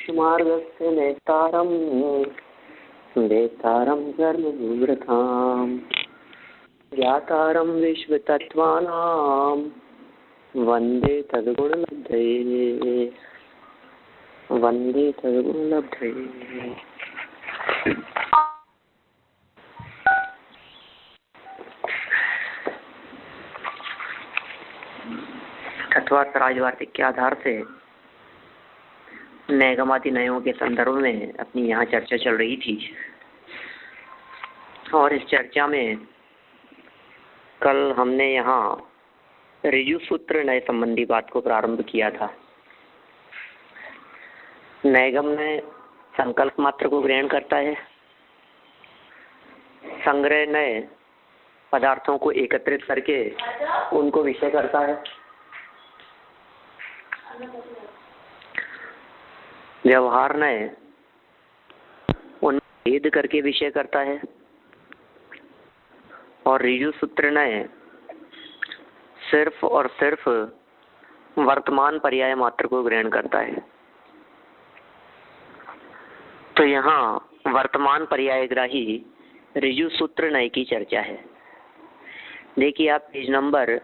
मोक्षमार्गस्य नेतारं वेत्तारं सर्वभूवृतां ज्ञातारं विश्वतत्त्वानां वन्दे तद्गुणलब्धये वन्दे तद्गुणलब्धये। तत्वार्थ राजवार्तिक के आधार से नैगमादि नयों के संदर्भ में अपनी यहाँ चर्चा चल रही थी और इस चर्चा में कल हमने यहाँ ऋजु सूत्र नए संबंधी बात को प्रारंभ किया था। नैगम में संकल्प मात्र को ग्रहण करता है, संग्रह नए पदार्थों को एकत्रित करके उनको विषय करता है, व्यवहार नए उन भेद करके विषय करता है और ऋजु सूत्र नए सिर्फ और सिर्फ वर्तमान पर्याय मात्र को ग्रहण करता है। तो यहाँ वर्तमान पर्यायग्राही ऋजु सूत्र नए की चर्चा है। देखिए आप पेज नंबर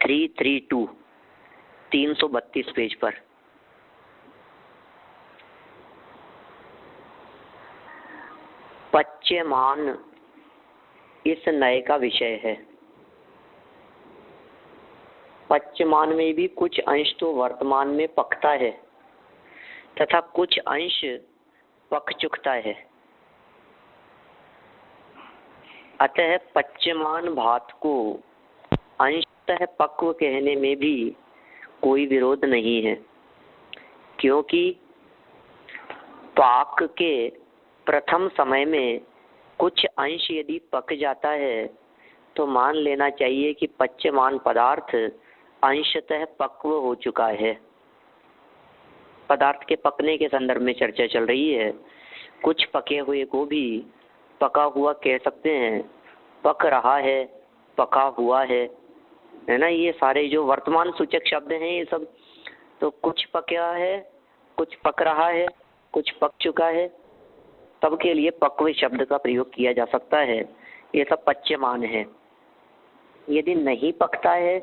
332 332 पेज पर पच्यमान इस नए का विषय है। पच्यमान में भी कुछ अंश तो वर्तमान में पकता है तथा कुछ अंश पक चुकता है। अतः पच्यमान भात को अंशतः पक्व कहने में भी कोई विरोध नहीं है, क्योंकि पाक के प्रथम समय में कुछ अंश यदि पक जाता है तो मान लेना चाहिए कि पच्यमान पदार्थ अंशतः पक्व हो चुका है। पदार्थ के पकने के संदर्भ में चर्चा चल रही है। कुछ पके हुए को भी पका हुआ कह सकते हैं, पक रहा है, पका हुआ है ना। ये सारे जो वर्तमान सूचक शब्द हैं ये सब, तो कुछ पका है, कुछ पक रहा है, कुछ पक चुका है, तब के लिए पक्व शब्द का प्रयोग किया जा सकता है। ये सब पच्यमान है। यदि नहीं पकता है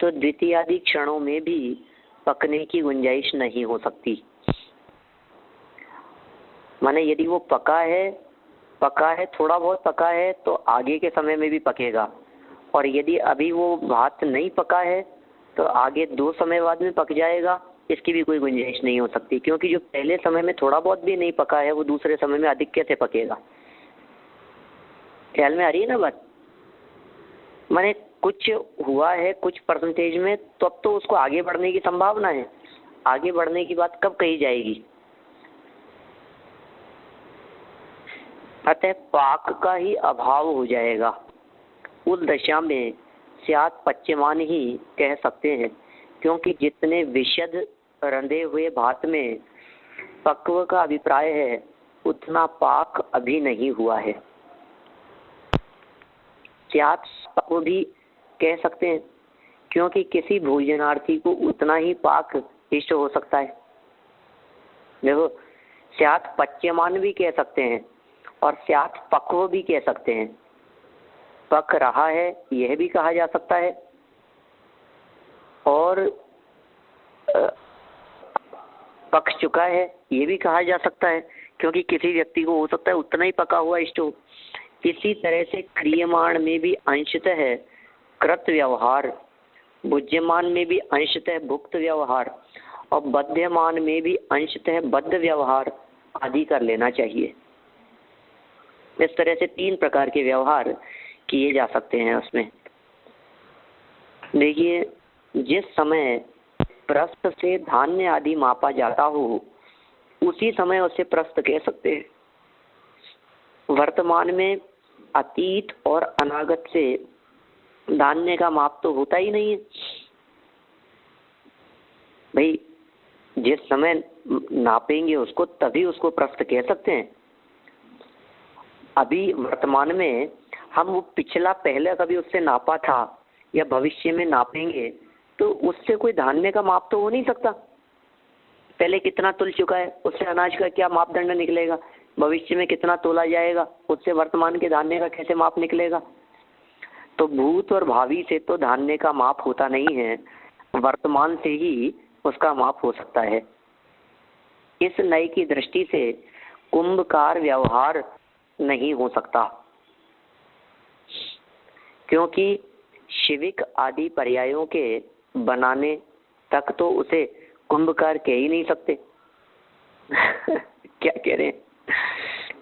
तो द्वितीय आदि क्षणों में भी पकने की गुंजाइश नहीं हो सकती। माने यदि वो पका है, थोड़ा बहुत पका है तो आगे के समय में भी पकेगा, और यदि अभी वो भात नहीं पका है तो आगे 2 समय बाद में पक जाएगा, इसकी भी कोई गुंजाइश नहीं हो सकती। क्योंकि जो पहले समय में थोड़ा बहुत भी नहीं पका है वो दूसरे समय में अधिक कैसे पकेगा। ख्याल में आ रही है ना बात। माने कुछ हुआ है कुछ परसेंटेज में, तो अब तो उसको आगे बढ़ने की संभावना है। आगे बढ़ने की बात कब कही जाएगी। अतः पाक का ही अभाव हो जाएगा। उस दशा में स्यात् पच्यमान ही कह सकते हैं, क्योंकि जितने विशद रंधे हुए भात में पक्व का अभिप्राय है उतना पाक अभी नहीं हुआ है। स्यात् पक्व भी कह सकते हैं, क्योंकि किसी भोजनार्थी को उतना ही पाक इष्ट हो सकता है। देखो, स्यात् पच्यमान भी कह सकते हैं और स्यात् पक्व भी कह सकते हैं। पक रहा है यह भी कहा जा सकता है, और पक चुका है ये भी कहा जा सकता है, क्योंकि किसी व्यक्ति को हो सकता है उतना ही पका हुआ इष्ट हो। इसी तरह से क्रियमाण में भी अंशतः कृत व्यवहार, भुज्यमान में भी अंशतः भुक्त व्यवहार और बध्यमान में भी अंशतः बद्ध व्यवहार आदि कर लेना चाहिए। इस तरह से 3 प्रकार के व्यवहार किए जा सकते हैं उसमें। देखिए, जिस समय प्रस्थ से धान्य आदि मापा जाता हो उसी समय उसे प्रस्थ कह सकते हैं। वर्तमान में अतीत और अनागत से धान्य का माप तो होता ही नहीं है भाई। जिस समय नापेंगे उसको तभी उसको प्रस्थ कह सकते हैं। अभी वर्तमान में हम वो पिछला पहले कभी उससे नापा था या भविष्य में नापेंगे तो उससे कोई धान्य का माप तो हो नहीं सकता। पहले कितना तुल चुका है, उससे अनाज का क्या मापदंड निकलेगा, भविष्य में कितना तोला जाएगा, उससे वर्तमान के धान्य का कैसे माप निकलेगा। तो भूत और भावी से तो धान्य का माप होता नहीं है, वर्तमान से ही उसका माप हो सकता है। इस नय की दृष्टि से कुंभकार व्यवहार नहीं हो सकता, क्योंकि शिविक आदि पर्यायों के बनाने तक तो उसे कुंभकार कह ही नहीं सकते। क्या कह रहे हैं,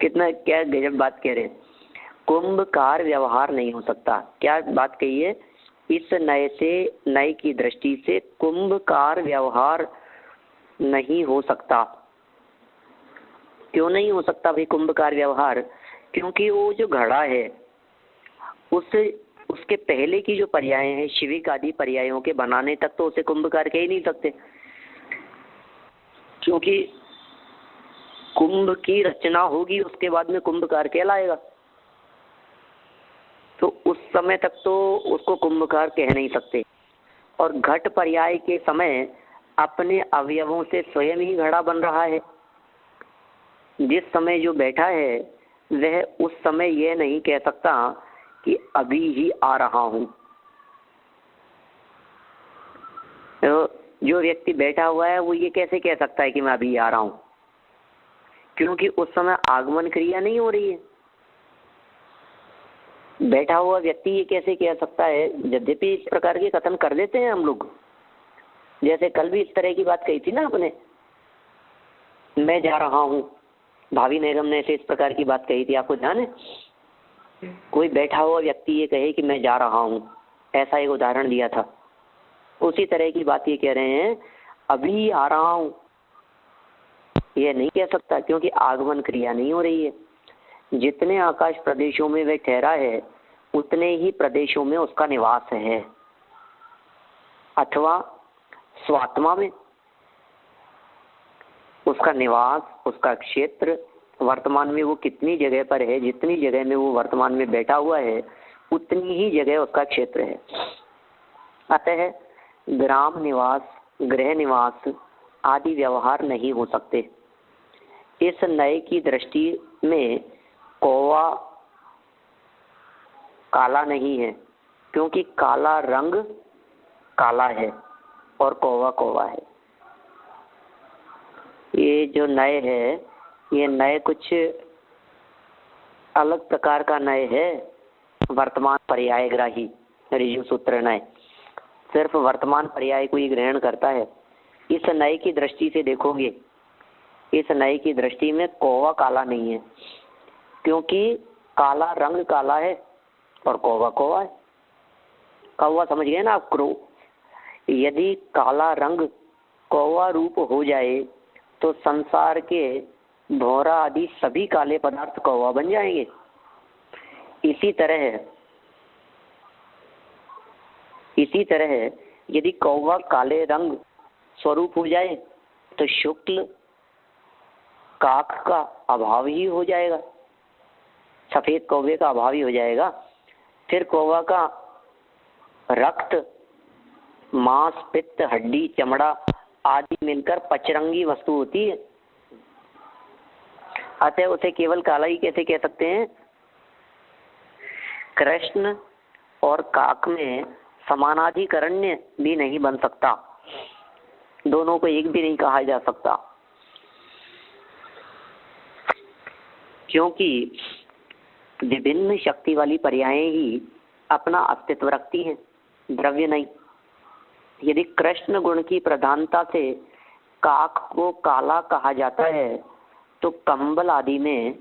कितना क्या गजब बात कह रहे हैं। कुंभकार व्यवहार नहीं हो सकता, क्या बात कही है, इस नय से, नय की दृष्टि से कुंभकार व्यवहार नहीं हो सकता। क्यों नहीं हो सकता भाई कुंभकार व्यवहार, क्योंकि वो जो घड़ा है उसके पहले की जो पर्याय हैं शिविक आदि पर्यायों के बनाने तक तो उसे कुंभकार कह ही नहीं सकते, क्योंकि कुंभ की रचना होगी उसके बाद में कुंभकार कहलाएगा। तो उस समय तक तो उसको कुंभकार कह नहीं सकते। और घट पर्याय के समय अपने अवयवों से स्वयं ही घड़ा बन रहा है। जिस समय जो बैठा है वह उस समय यह नहीं कह सकता कि अभी ही आ रहा हूं। तो जो व्यक्ति बैठा हुआ है वो ये कैसे कह सकता है कि मैं अभी आ रहा हूं, क्योंकि उस समय आगमन क्रिया नहीं हो रही है। बैठा हुआ व्यक्ति ये कैसे कह सकता है, यद्यपि इस प्रकार के कथन कर देते हैं हम लोग। जैसे कल भी इस तरह की बात कही थी ना आपने, मैं जा रहा हूं, भावी निगम ने ऐसे इस प्रकार की बात कही थी, आपको ध्यान है। कोई बैठा हुआ व्यक्ति ये कहे कि मैं जा रहा हूं, ऐसा एक उदाहरण दिया था। उसी तरह की बात ये कह रहे हैं, अभी आ रहा हूं, ये नहीं कह सकता, क्योंकि आगमन क्रिया नहीं हो रही है। जितने आकाश प्रदेशों में वह ठहरा है उतने ही प्रदेशों में उसका निवास है, अथवा स्वात्मा में उसका निवास, उसका क्षेत्र, वर्तमान में वो कितनी जगह पर है, जितनी जगह में वो वर्तमान में बैठा हुआ है उतनी ही जगह उसका क्षेत्र है। अतः ग्राम निवास, गृह निवास आदि व्यवहार नहीं हो सकते। इस नय की दृष्टि में कौवा काला नहीं है, क्योंकि काला रंग काला है और कौवा कौवा है। ये जो नय है, ये नय कुछ अलग प्रकार का नय है, वर्तमान पर्यायग्राही ऋजु सूत्र नय सिर्फ वर्तमान पर्याय को ही ग्रहण करता है। इस नय की दृष्टि से देखोगे, इस नय की दृष्टि में कौवा काला नहीं है, क्योंकि काला रंग काला है और कौवा कौवा है। कौवा समझ गए ना आप, क्रो। यदि काला रंग कौवा रूप हो जाए तो संसार के भौरा आदि सभी काले पदार्थ कौवा बन जाएंगे। इसी तरह यदि कौवा काले रंग स्वरूप हो जाए तो शुक्ल काक का अभाव ही हो जाएगा, सफेद कौवे का अभाव ही हो जाएगा। फिर कौवा का रक्त, मांस, पित्त, हड्डी, चमड़ा आदि मिलकर पचरंगी वस्तु होती है, अतः उसे केवल काला ही कैसे कह सकते हैं। कृष्ण और काक में समानाधिकरण्य भी नहीं बन सकता, दोनों को एक भी नहीं कहा जा सकता, क्योंकि विभिन्न शक्ति वाली पर्यायें ही अपना अस्तित्व रखती हैं, द्रव्य नहीं। यदि कृष्ण गुण की प्रधानता से काक को काला कहा जाता है तो कंबल आदि में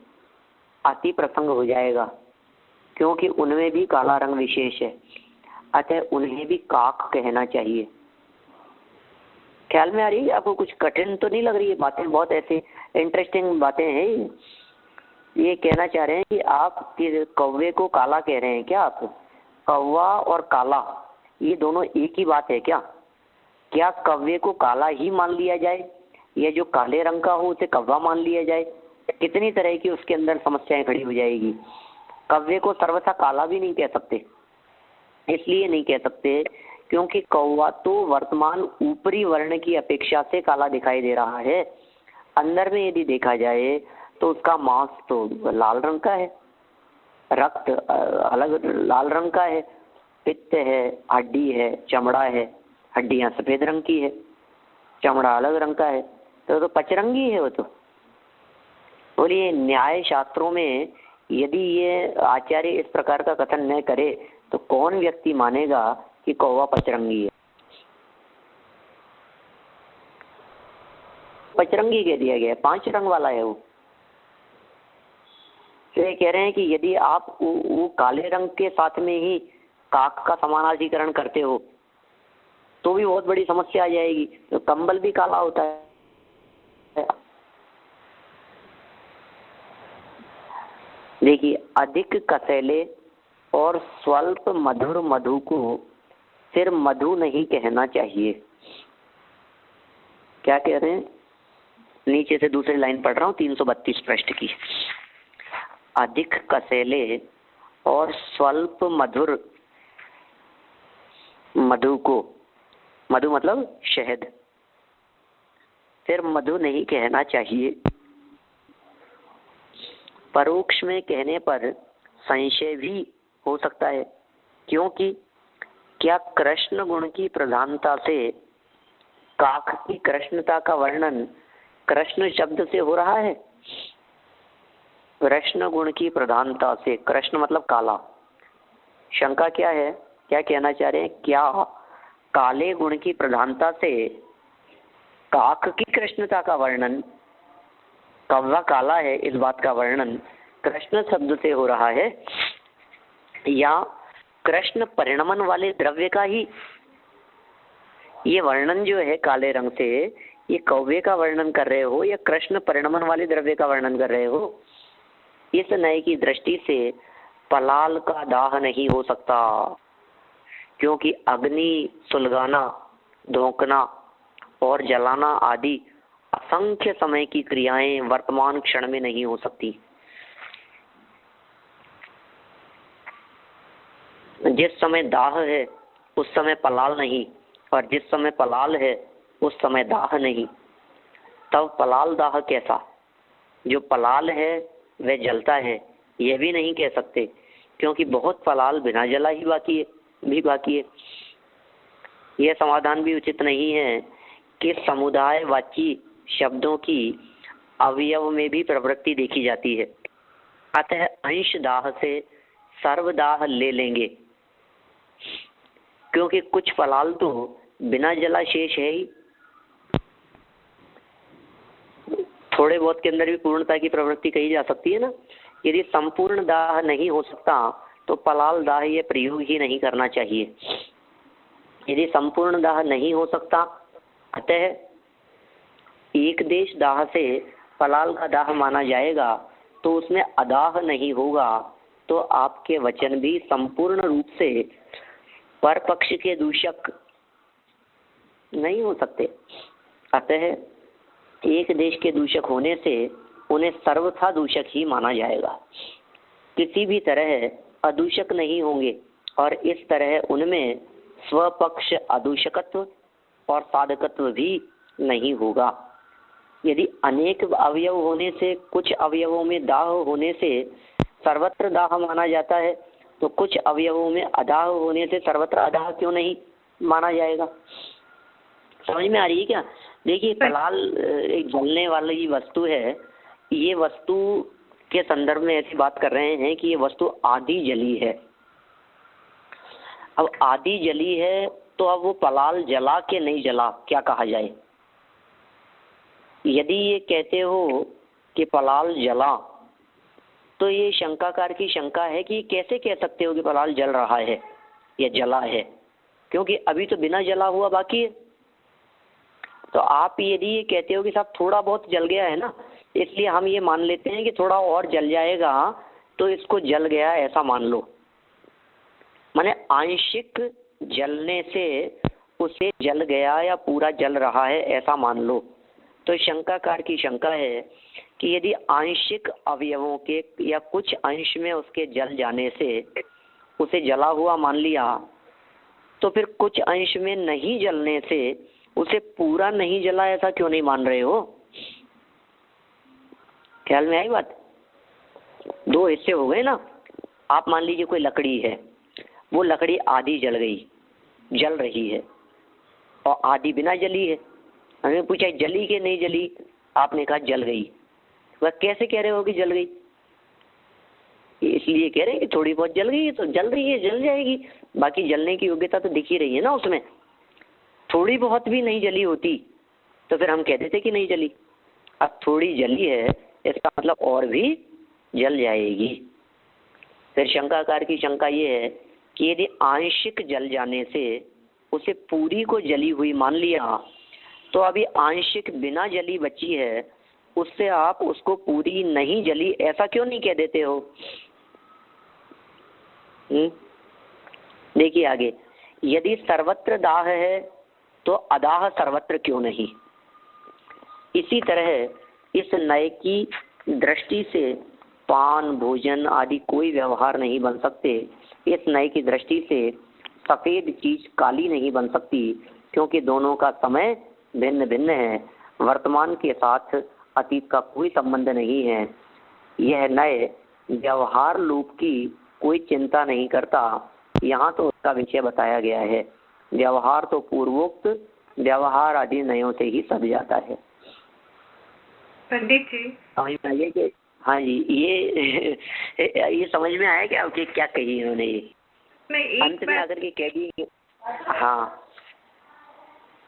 अति प्रसंग हो जाएगा, क्योंकि उनमें भी काला रंग विशेष है, अतः उन्हें भी काक कहना चाहिए। ख्याल में आ रही है आपको? कुछ कठिन तो नहीं लग रही है बातें? बहुत ऐसे इंटरेस्टिंग बातें हैं। ये कहना चाह रहे हैं कि आप कौवे को काला कह रहे हैं क्या? आप कौवा और काला ये दोनों एक ही बात है क्या? क्या कौवे को काला ही मान लिया जाए या जो काले रंग का हो उसे कौवा मान लिया जाए? कितनी तरह की उसके अंदर समस्याएं खड़ी हो जाएगी। कौवे को सर्वथा काला भी नहीं कह सकते, इसलिए नहीं कह सकते क्योंकि कौवा तो वर्तमान ऊपरी वर्ण की अपेक्षा से काला दिखाई दे रहा है। अंदर में यदि देखा जाए तो उसका मांस तो लाल रंग का है, रक्त अलग लाल रंग का है, पित्त है, हड्डी है, चमड़ा है, हड्डियां सफेद रंग की है, चमड़ा अलग रंग का है, तो पचरंगी है वो तो। बोलिए न्याय शास्त्रों में यदि ये आचार्य इस प्रकार का कथन न करे तो कौन व्यक्ति मानेगा कि कौवा पचरंगी है? पचरंगी कह दिया गया है, 5 रंग वाला है वो। तो ये कह रहे हैं कि यदि आप वो काले रंग के साथ में ही काक का समानाधिकरण करते हो तो भी बहुत बड़ी समस्या आ जाएगी। तो कंबल भी काला होता है। देखिए, अधिक कसैले और स्वल्प मधुर मधु को फिर मधु नहीं कहना चाहिए। क्या कह रहे हैं? नीचे से दूसरी लाइन पढ़ रहा हूँ, 332 पृष्ठ की। अधिक कसैले और स्वल्प मधुर मधु को, मधु मतलब शहद, फिर मधु नहीं कहना चाहिए। परोक्ष में कहने पर संशय भी हो सकता है, क्योंकि क्या कृष्ण गुण की प्रधानता से काक की कृष्णता का वर्णन कृष्ण शब्द से हो रहा है? कृष्ण गुण की प्रधानता से, कृष्ण मतलब काला। शंका क्या है, क्या कहना चाह रहे हैं? क्या काले गुण की प्रधानता से काक की कृष्णता का वर्णन, कौवा काला है इस बात का वर्णन कृष्ण शब्द से हो रहा है, या कृष्ण परिणमन वाले द्रव्य का ही ये वर्णन जो है काले रंग से, ये कौवे का वर्णन कर रहे हो या कृष्ण परिणमन वाले द्रव्य का वर्णन कर रहे हो? इस नए की दृष्टि से पलाल का दाह नहीं हो सकता, क्योंकि अग्नि सुलगाना, धोकना और जलाना आदि असंख्य समय की क्रियाएं वर्तमान क्षण में नहीं हो सकती। जिस समय दाह है उस समय पलाल नहीं, और जिस समय पलाल है उस समय दाह नहीं। तब पलाल दाह कैसा? जो पलाल है वह जलता है, यह भी नहीं कह सकते, क्योंकि बहुत पलाल बिना जला ही बाकी है। यह समाधान भी उचित नहीं है कि समुदायवाची शब्दों की अवयव में भी प्रवृत्ति देखी जाती है। अतः अंश दाह से सर्वदाह ले लेंगे, क्योंकि कुछ पलाल तो बिना जला शेष है ही। थोड़े बहुत के अंदर भी पूर्णता की प्रवृत्ति कही जा सकती है ना। यदि संपूर्ण दाह नहीं हो सकता तो पलाल दाह ये प्रयोग ही नहीं करना चाहिए। यदि संपूर्ण दाह नहीं हो सकता, अतः एक देश दाह से पलाल का दाह माना जाएगा, तो उसमें अदाह नहीं होगा, तो आपके वचन भी संपूर्ण रूप से पर पक्ष के दूषक नहीं हो सकते। अतः एक देश के दूषक होने से उन्हें सर्वथा दूषक ही माना जाएगा, किसी भी तरह अदूषक नहीं होंगे, और इस तरह उनमें स्वपक्ष अदूषकत्व और साधकत्व भी नहीं होगा। यदि अनेक अवयव होने से कुछ अवयवों में दाह होने से सर्वत्र दाह माना जाता है, तो कुछ अवयवों में अदाह होने से सर्वत्र अदाह क्यों नहीं माना जाएगा? समझ में आ रही है क्या? देखिए, पलाल एक जलने वाली वस्तु है। ये वस्तु के संदर्भ में ऐसी बात कर रहे हैं कि ये वस्तु आदि जली है। अब आदि जली है तो अब वो पलाल जला के नहीं जला, क्या कहा जाए? यदि ये कहते हो कि पलाल जला, तो ये शंकाकार की शंका है कि कैसे कह सकते हो कि पलाल जल रहा है या जला है, क्योंकि अभी तो बिना जला हुआ बाकी है। तो आप यदि ये कहते हो कि साहब थोड़ा बहुत जल गया है ना, इसलिए हम ये मान लेते हैं कि थोड़ा और जल जाएगा तो इसको जल गया ऐसा मान लो, माने आंशिक जलने से उसे जल गया या पूरा जल रहा है ऐसा मान लो। तो शंकाकार की शंका है कि यदि आंशिक अवयवों के या कुछ अंश में उसके जल जाने से उसे जला हुआ मान लिया, तो फिर कुछ अंश में नहीं जलने से उसे पूरा नहीं जला ऐसा क्यों नहीं मान रहे हो? ख्याल में आई बात? दो हिस्से हो गए ना। आप मान लीजिए कोई लकड़ी है, वो लकड़ी आधी जल गई, जल रही है, और आधी बिना जली है। हमें पूछा जली कि नहीं जली, आपने कहा जल गई। वह कैसे कह रहे हो कि जल गई? इसलिए कह रहे हैं कि थोड़ी बहुत जल गई है तो जल रही है, जल जाएगी, बाकी जलने की योग्यता तो दिख ही रही है ना उसमें। थोड़ी बहुत भी नहीं जली होती तो फिर हम कह देते कि नहीं जली। अब थोड़ी जली है इसका मतलब और भी जल जाएगी। फिर शंकाकार की शंका ये है कि यदि आंशिक जल जाने से उसे पूरी को जली हुई मान लिया, तो अभी आंशिक बिना जली बची है, उससे आप उसको पूरी नहीं जली ऐसा क्यों नहीं कह देते हो? देखिए आगे, यदि सर्वत्र दाह है तो अदाह सर्वत्र क्यों नहीं। इसी तरह इस नए की दृष्टि से पान भोजन आदि कोई व्यवहार नहीं बन सकते। इस नए की दृष्टि से सफेद चीज काली नहीं बन सकती, क्योंकि दोनों का समय भिन्न भिन्न है। वर्तमान के साथ अतीत का कोई संबंध नहीं है। यह नए व्यवहार लोप की कोई चिंता नहीं करता। यहाँ तो उसका विषय बताया गया है। व्यवहार तो पूर्वोक्त व्यवहार आदि नयों से ही सज जाता है। पंडित जी समझ में आइए कि हाँ जी, ये समझ में आया क्या कि क्या कही इन्होंने? ये अंत में आकर के कह दी। हाँ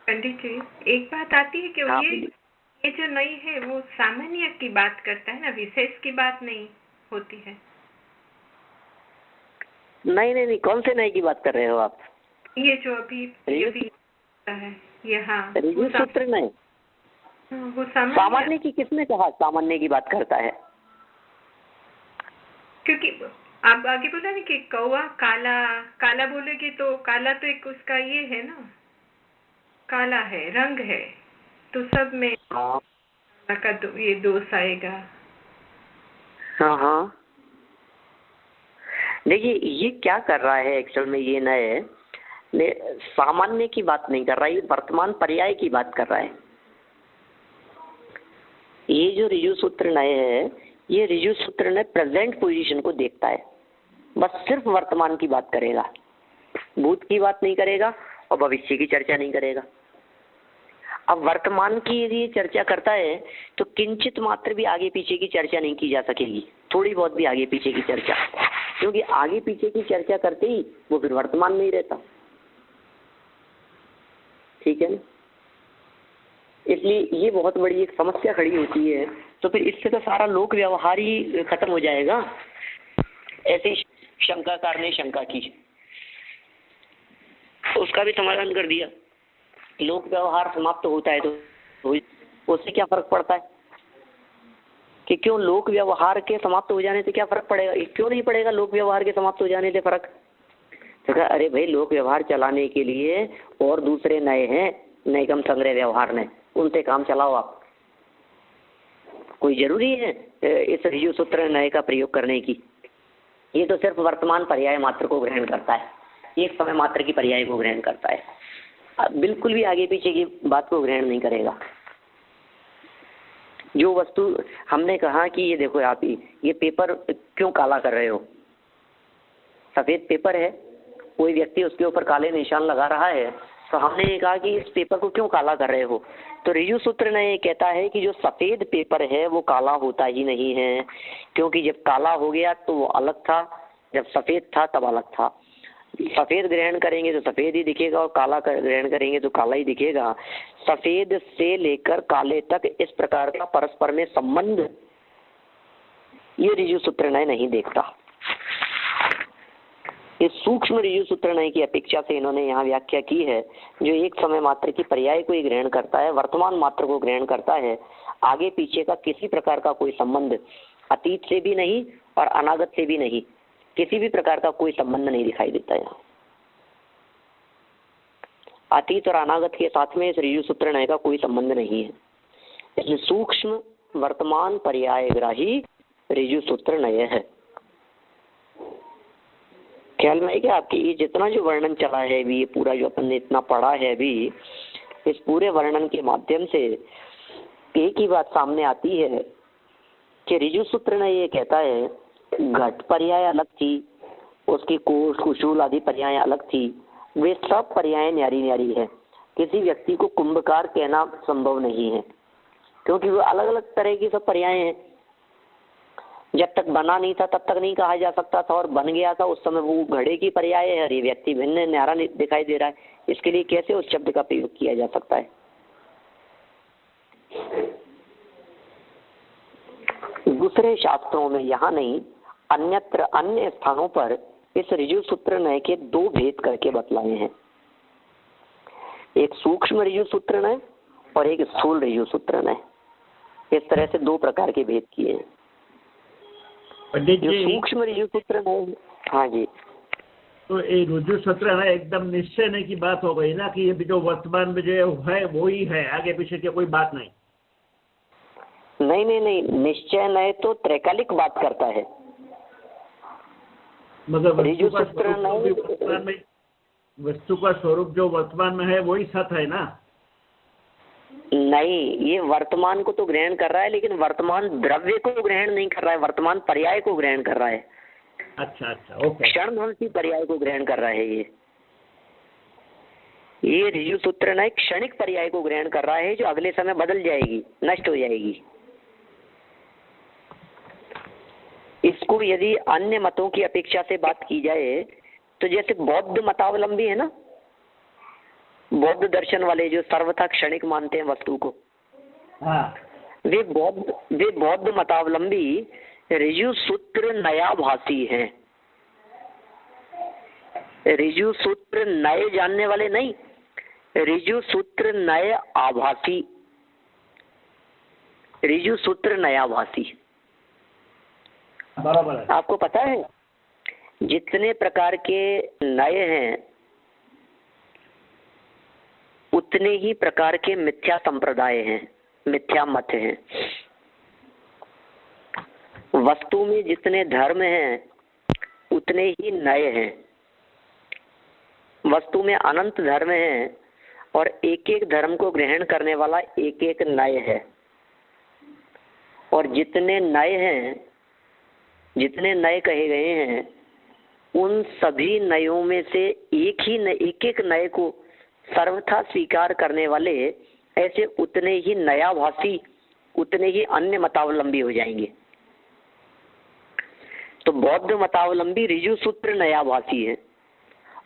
पंडित जी, एक बात आती है कि हाँ, ये जो नई है वो सामान्य की बात करता है ना, विशेष की बात नहीं होती है। नहीं, कौन से नए की बात कर रहे हो आप? ये जो अभी है ये, हाँ रिजु सूत्र नए। वो सामान्य की किसने कहा सामान्य की बात करता है? क्योंकि आप आगे बोला ना कि कौवा काला काला बोलेगे तो काला तो एक उसका ये है ना, काला है, रंग है, तो सब में का तो ये दोष आएगा। हाँ देखिए, ये क्या कर रहा है एक्चुअल में, ये नए सामान्य की बात नहीं कर रहा है, ये वर्तमान पर्याय की बात कर रहा है। ये जो ऋजु सूत्र नए है, ये ऋजु सूत्र नए प्रेजेंट पोजीशन को देखता है, बस सिर्फ वर्तमान की बात करेगा, भूत की बात नहीं करेगा और भविष्य की चर्चा नहीं करेगा। अब वर्तमान की यदि चर्चा करता है तो किंचित मात्र भी आगे पीछे की चर्चा नहीं की जा सकेगी, थोड़ी बहुत भी आगे पीछे की चर्चा, क्योंकि आगे पीछे की चर्चा करते ही वो फिर वर्तमान में ही रहता। ठीक है ना? इसलिए ये बहुत बड़ी एक समस्या खड़ी होती है। तो फिर इससे तो सारा लोक व्यवहार ही खत्म हो जाएगा। ऐसे शंकाकार ने शंका की, उसका भी समाधान कर दिया। लोक व्यवहार समाप्त होता है तो उससे क्या फर्क पड़ता है कि क्यों लोक व्यवहार के समाप्त हो जाने से क्या फर्क पड़ेगा? क्यों नहीं पड़ेगा लोक व्यवहार के समाप्त हो जाने से फर्क? तो कहा अरे भाई, लोक व्यवहार चलाने के लिए और दूसरे नए हैं, निगम संग्रह व्यवहार ने, उनसे काम चलाओ आप। कोई जरूरी है इस ऋजु सूत्र नए का प्रयोग करने की? ये तो सिर्फ वर्तमान पर्याय मात्र को ग्रहण करता है, एक समय मात्र की पर्याय को ग्रहण करता है, बिल्कुल भी आगे पीछे की बात को ग्रहण नहीं करेगा। जो वस्तु हमने कहा कि ये देखो आप, ये पेपर क्यों काला कर रहे हो? सफेद पेपर है, कोई व्यक्ति उसके ऊपर काले निशान लगा रहा है, तो हमने ये कहा कि इस पेपर को क्यों काला कर रहे हो? तो ऋजु सूत्र ने ये कहता है कि जो सफेद पेपर है वो काला होता ही नहीं है, क्योंकि जब काला हो गया तो वो अलग था, जब सफेद था तब अलग था। सफेद ग्रहण करेंगे तो सफेद ही दिखेगा और काला ग्रहण करेंगे तो काला ही दिखेगा। सफेद से लेकर काले तक इस प्रकार का परस्पर में संबंध ये ऋजु सूत्र नहीं देखता। इस सूक्ष्म ऋजु सूत्र की अपेक्षा से इन्होंने यहाँ व्याख्या की है, जो एक समय मात्र की पर्याय को ही ग्रहण करता है, वर्तमान मात्र को ग्रहण करता है, आगे पीछे का किसी प्रकार का कोई संबंध अतीत से भी नहीं और अनागत से भी नहीं, किसी भी प्रकार का कोई संबंध नहीं दिखाई देता है। अतीत और अनागत के साथ में इस ऋजु सूत्र नय का कोई संबंध नहीं है। इसलिए सूक्ष्म वर्तमान पर्यायग्राही ऋजु सूत्र नय है। ख्याल में है कि आपकी ये जितना जो वर्णन चला है अभी, ये पूरा जो अपन ने इतना पढ़ा है अभी, इस पूरे वर्णन के माध्यम से एक ही बात सामने आती है कि ऋजु सूत्र ने ये कहता है घट पर्याय अलग थी, उसकी कोष कुशूल आदि पर्याय अलग थी, वे सब पर्याय न्यारी न्यारी है। किसी व्यक्ति को कुंभकार कहना संभव नहीं है, क्योंकि वो अलग अलग तरह की सब पर्याय हैं। जब तक बना नहीं था तब तक नहीं कहा जा सकता था, और बन गया था उस समय वो घड़े की पर्याय है, और ये व्यक्ति भिन्न न्यारा दिखाई दे रहा है, इसके लिए कैसे उस शब्द का प्रयोग किया जा सकता है। दूसरे शास्त्रों में, यहाँ नहीं अन्यत्र अन्य स्थानों पर इस ऋजु सूत्र नय के दो भेद करके बतलाए हैं। एक सूक्ष्म ऋजु सूत्र नय और एक स्थूल ऋजु सूत्र नय, इस तरह से दो प्रकार के भेद किए हैं। जो सूक्ष्म ऋजु सूत्र नय, हाँ जी, तो ये ऋजु सूत्र नय एकदम निश्चय नहीं की बात हो गई ना, कि ये जो वर्तमान में जो है वो ही है, आगे पीछे की कोई बात नहीं। नहीं नहीं नहीं, निश्चय नय तो त्रैकालिक बात करता है, मतलब ऋजु सूत्र नय वस्तु का स्वरूप जो वर्तमान में है वही सत है ना। नहीं, ये वर्तमान को तो ग्रहण कर रहा है, लेकिन वर्तमान द्रव्य को ग्रहण नहीं कर रहा है, वर्तमान पर्याय को ग्रहण कर रहा है। अच्छा अच्छा, ओके। क्षणभंगी पर्याय को ग्रहण कर रहा है ये ऋजु सूत्र नय क्षणिक पर्याय को ग्रहण कर रहा है, जो अगले समय बदल जाएगी, नष्ट हो जाएगी। इसको यदि अन्य मतों की अपेक्षा से बात की जाए तो जैसे बौद्ध मतावलंबी है ना, बौद्ध दर्शन वाले जो सर्वथा क्षणिक मानते हैं वस्तु को, हाँ। वे बौद्ध मतावलंबी ऋजु सूत्र नयाभासी हैं। ऋजु सूत्र नए जानने वाले नहीं, ऋजु सूत्र नए आभासी, ऋजु सूत्र नयाभासी। बराबर है। आपको पता है जितने प्रकार के नए हैं उतने ही प्रकार के मिथ्या संप्रदाय हैं, मिथ्या मत हैं। वस्तु में जितने धर्म हैं उतने ही नए हैं। वस्तु में अनंत धर्म हैं और एक एक धर्म को ग्रहण करने वाला एक एक नए है। और जितने नए हैं, जितने नए कहे गए हैं, उन सभी नयों में से एक एक नए को सर्वथा स्वीकार करने वाले ऐसे उतने ही नयाभासी, उतने ही अन्य मतावलंबी हो जाएंगे। तो बौद्ध मतावलंबी ऋजु सूत्र नयाभासी है,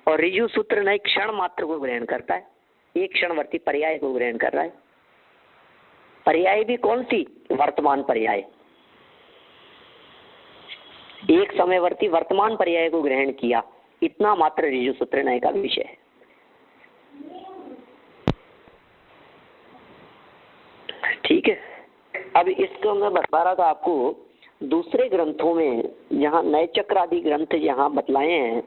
और ऋजु सूत्र नय क्षण मात्र को ग्रहण करता है, एक क्षणवर्ती पर्याय को ग्रहण कर रहा है। पर्याय भी कौन सी? वर्तमान पर्याय। एक समयवर्ती वर्तमान पर्याय को ग्रहण किया, इतना मात्र ऋजु सूत्र नय का विषय है। ठीक है, अब इसको मैं बता रहा था आपको, दूसरे ग्रंथों में जहाँ नय चक्र आदि ग्रंथ जहाँ बतलाए हैं,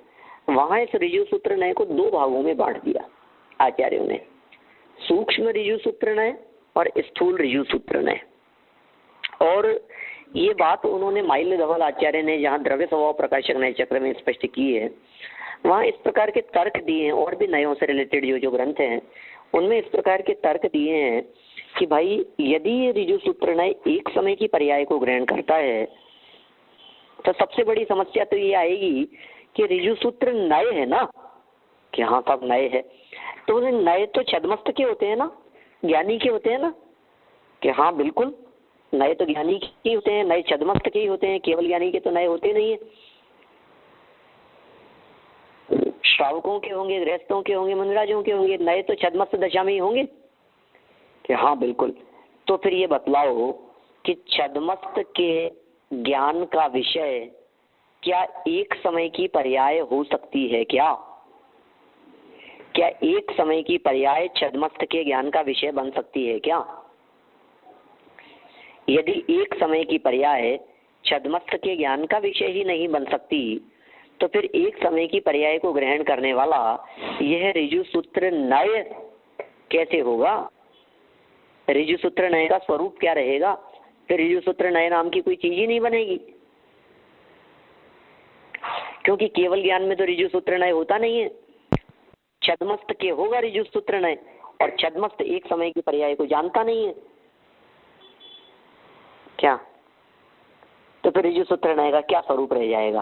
वहां इस ऋजु सूत्र नय को दो भागों में बांट दिया आचार्यों ने, सूक्ष्म ऋजु सूत्र नय और स्थूल ऋजु सूत्र नय। और ये बात उन्होंने माइल्य धवल आचार्य ने जहाँ द्रव्य स्वभाव प्रकाशक नय चक्र में स्पष्ट की है, वहाँ इस प्रकार के तर्क दिए हैं। और भी नयों से रिलेटेड जो ग्रंथ हैं उनमें इस प्रकार के तर्क दिए हैं कि भाई यदि ये ऋजु सूत्र नय एक समय की पर्याय को ग्रहण करता है तो सबसे बड़ी समस्या तो ये आएगी कि ऋजु सूत्र नय है ना, कि हाँ सब नए है, तो नए तो छद्मस्त के होते हैं ना, ज्ञानी के होते हैं ना, कि हाँ बिल्कुल नए तो ज्ञानी के होते हैं, नए छद्मस्त के ही होते हैं, केवल ज्ञानी के तो नए होते नहीं है। श्रावकों के होंगे, गृहस्थों के होंगे, मुनिराजों के होंगे, नए तो छद्मस्त दशा में ही होंगे, कि हाँ बिल्कुल। तो फिर ये बतलाओ कि छद्मस्त के ज्ञान का विषय क्या एक समय की पर्याय हो सकती है? क्या एक समय की पर्याय छद्मस्त के ज्ञान का विषय बन सकती है क्या? यदि एक समय की पर्याय छद्मस्त के ज्ञान का विषय ही नहीं बन सकती, तो फिर एक समय की पर्याय को ग्रहण करने वाला यह ऋजु सूत्र नय कैसे होगा? ऋजु सूत्र नय का स्वरूप क्या रहेगा? फिर ऋजु सूत्र नय नाम की कोई चीज ही नहीं बनेगी, क्योंकि केवल ज्ञान में तो ऋजु सूत्र नय होता नहीं है। छद्मस्त के होगा ऋजु सूत्र नय, और छद्मस्त एक समय की पर्याय को जानता नहीं है क्या, तो फिर ऋजु सूत्र नय का क्या स्वरूप रह जाएगा?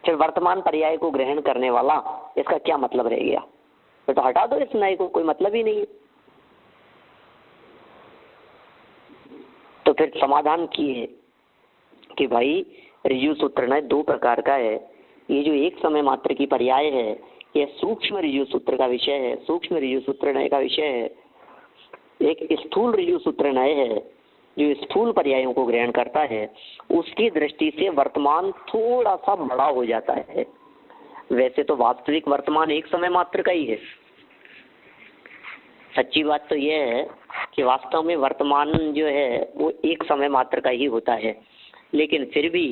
फिर वर्तमान पर्याय को ग्रहण करने वाला इसका क्या मतलब रह गया? तो हटा दो इस नय को, कोई मतलब ही नहीं है। तो फिर समाधान किए कि भाई ऋजु सूत्र नय दो प्रकार का है। ये जो एक समय मात्र की पर्याय है ये सूक्ष्म ऋजु सूत्र का विषय है, सूक्ष्म ऋजु सूत्र नय का विषय है। एक स्थूल ऋजु सूत्र नय है जो स्थूल पर्यायों को ग्रहण करता है, उसकी दृष्टि से वर्तमान थोड़ा सा बड़ा हो जाता है। वैसे तो वास्तविक वर्तमान एक समय मात्र का ही है। सच्ची बात तो यह है कि वास्तव में वर्तमान जो है वो एक समय मात्र का ही होता है, लेकिन फिर भी